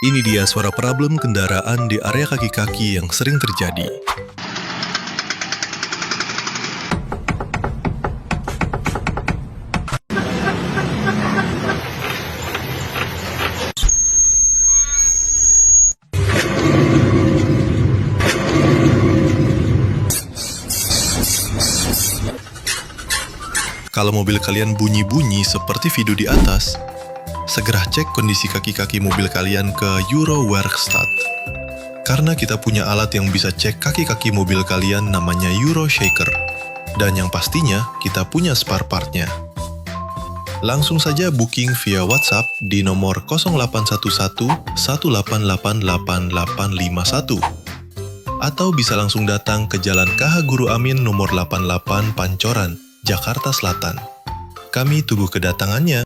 Ini dia suara problem kendaraan di area kaki-kaki yang sering terjadi. Kalau mobil kalian bunyi-bunyi seperti video di atas, segera cek kondisi kaki-kaki mobil kalian ke Euro Werkstatt. Karena kita punya alat yang bisa cek kaki-kaki mobil kalian namanya Euro Shaker. Dan yang pastinya kita punya spare part-nya. Langsung saja booking via WhatsApp di nomor 0811 1888851. Atau bisa langsung datang ke Jalan KH Guru Amin nomor 88 Pancoran, Jakarta Selatan. Kami tunggu kedatangannya.